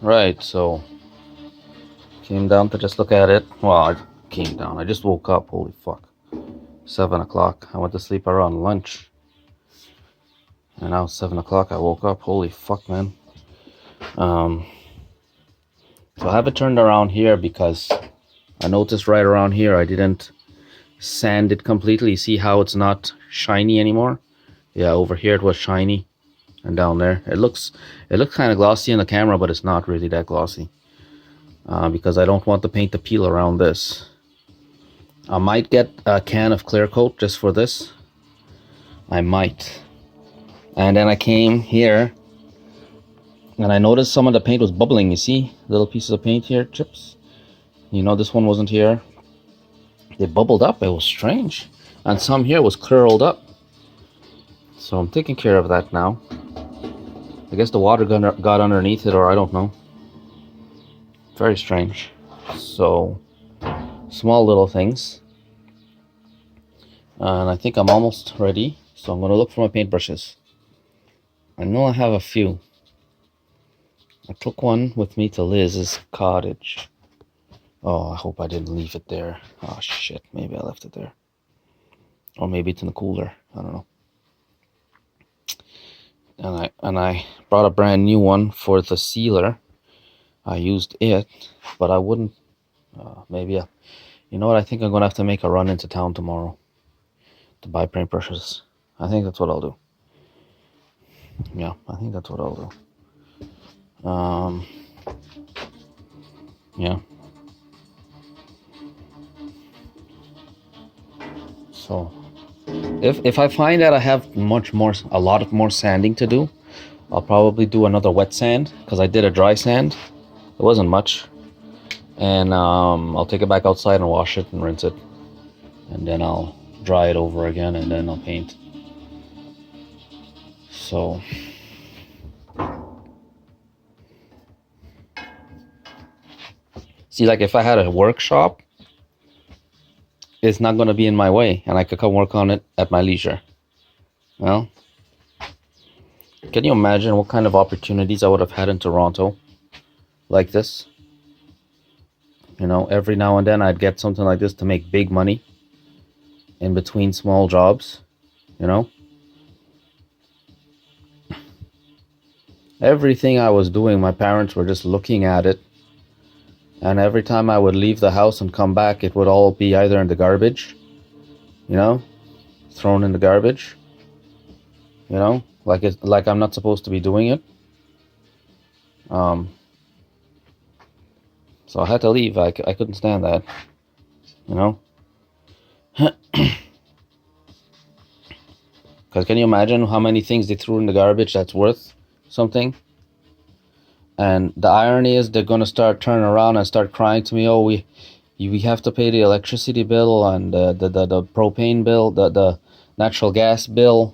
Right, so came down to just look at it. Well, I came down. I just woke up. Holy fuck. 7 o'clock. I went to sleep around lunch. And now it's 7 o'clock. I woke up. Holy fuck, man. Um, so I have it turned around here because I noticed right around here I didn't sand it completely. See how it's not shiny anymore? Yeah, over here it was shiny. And down there. It looks kind of glossy in the camera, but it's not really that glossy. Because I don't want the paint to peel around this. I might get a can of clear coat just for this. I might. And then I came here and I noticed some of the paint was bubbling. You see little pieces of paint here, chips. You know, this one wasn't here. They bubbled up. It was strange. And some here was curled up. So I'm taking care of that now. I guess the water got underneath it, or I don't know. Very strange. So small little things. And I think I'm almost ready. So I'm going to look for my paintbrushes. I know I have a few. I took one with me to Liz's cottage. Oh, I hope I didn't leave it there. Oh shit, maybe I left it there. Or maybe it's in the cooler. I don't know. And I brought a brand new one for the sealer. I used it, but I wouldn't. Maybe you know what? I think I'm gonna have to make a run into town tomorrow to buy paintbrushes. I think that's what I'll do. Yeah, I think that's what I'll do. Yeah. So if I find that I have a lot of more sanding to do, I'll probably do another wet sand, because I did a dry sand. It wasn't much. And I'll take it back outside and wash it and rinse it. And then I'll dry it over again, and then I'll paint. So see, like if I had a workshop, it's not going to be in my way, and I could come work on it at my leisure. Well, can you imagine what kind of opportunities I would have had in Toronto like this? You know, every now and then I'd get something like this to make big money in between small jobs, you know? Everything I was doing, my parents were just looking at it. And every time I would leave the house and come back, it would all be either in the garbage, you know, thrown in the garbage, you know, like I'm not supposed to be doing it. So I had to leave. I couldn't stand that, you know. Because can you imagine how many things they threw in the garbage that's worth something? And the irony is they're going to start turning around and start crying to me, oh, we have to pay the electricity bill and the propane bill, the natural gas bill,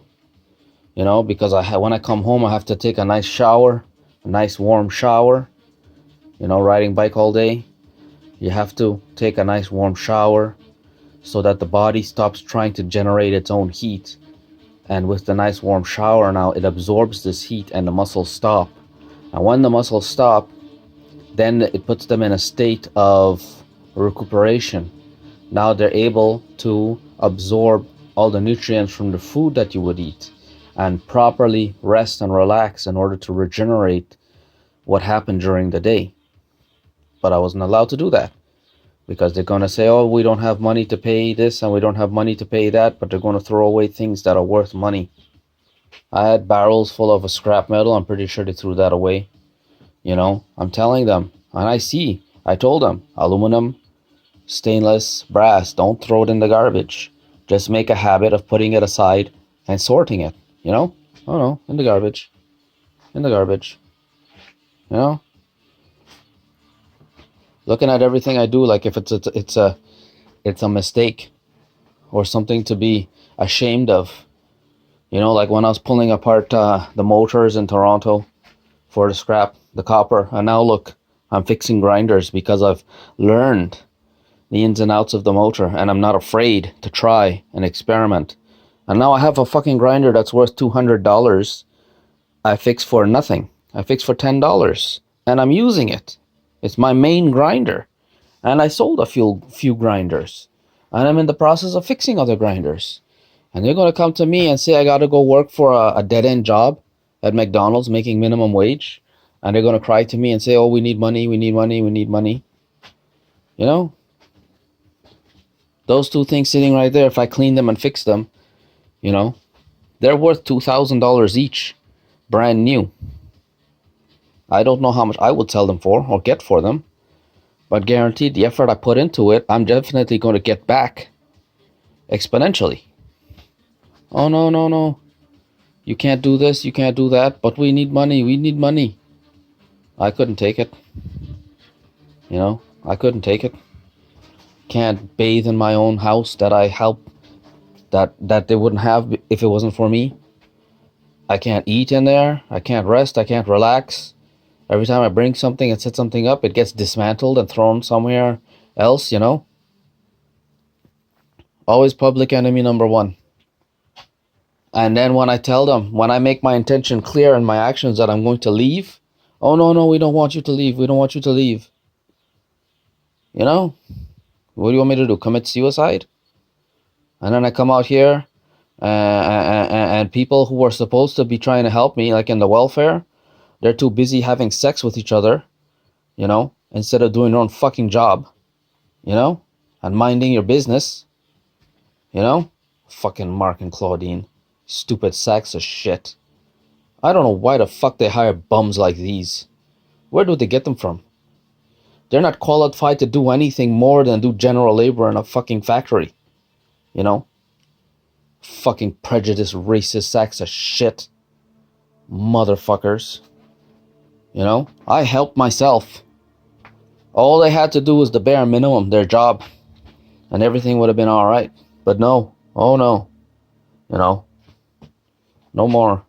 you know, because when I come home, I have to take a nice shower, a nice warm shower, you know, riding bike all day. You have to take a nice warm shower so that the body stops trying to generate its own heat. And with the nice warm shower now, it absorbs this heat and the muscles stop. And when the muscles stop, then it puts them in a state of recuperation. Now they're able to absorb all the nutrients from the food that you would eat and properly rest and relax in order to regenerate what happened during the day. But I wasn't allowed to do that because they're going to say, oh, we don't have money to pay this and we don't have money to pay that, but they're going to throw away things that are worth money. I had barrels full of scrap metal. I'm pretty sure they threw that away. You know, I'm telling them. And I told them, aluminum, stainless, brass, don't throw it in the garbage. Just make a habit of putting it aside and sorting it, you know? Oh no, in the garbage. In the garbage. You know? Looking at everything I do, like if it's a mistake or something to be ashamed of. You know, like when I was pulling apart the motors in Toronto for the scrap, the copper, and now look, I'm fixing grinders because I've learned the ins and outs of the motor, and I'm not afraid to try and experiment. And now I have a fucking grinder that's worth $200. I fix for nothing. I fix for $10. and I'm using it. It's my main grinder. And I sold a few grinders. And I'm in the process of fixing other grinders. And they're going to come to me and say I got to go work for a dead-end job at McDonald's making minimum wage. And they're going to cry to me and say, oh, we need money, we need money, we need money. You know? Those two things sitting right there, if I clean them and fix them, you know, they're worth $2,000 each. Brand new. I don't know how much I would sell them for or get for them. But guaranteed the effort I put into it, I'm definitely going to get back exponentially. Oh, no, no, no. You can't do this, you can't do that, but we need money, we need money. I couldn't take it. You know, I couldn't take it. Can't bathe in my own house that I help, that they wouldn't have if it wasn't for me. I can't eat in there. I can't rest. I can't relax. Every time I bring something and set something up, it gets dismantled and thrown somewhere else, you know? Always public enemy number one. And then when I tell them, when I make my intention clear in my actions that I'm going to leave, oh, no, no, we don't want you to leave. We don't want you to leave. You know? What do you want me to do? Commit suicide? And then I come out here and people who are supposed to be trying to help me, like in the welfare, they're too busy having sex with each other, you know, instead of doing their own fucking job, you know, and minding your business, you know. Fucking Mark and Claudine, stupid sacks of shit. I don't know why the fuck they hire bums like these. Where do they get them from? They're not qualified to do anything more than do general labor in a fucking factory, you know. Fucking prejudiced, racist sacks of shit. Motherfuckers. You know, I helped myself. All they had to do was the bare minimum, their job, and everything would have been alright. But no, oh no, you know, no more.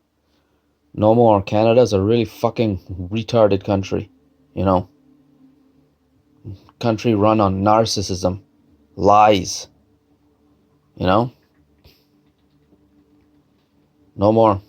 No more. Canada's a really fucking retarded country, you know. Country run on narcissism, lies, you know. No more.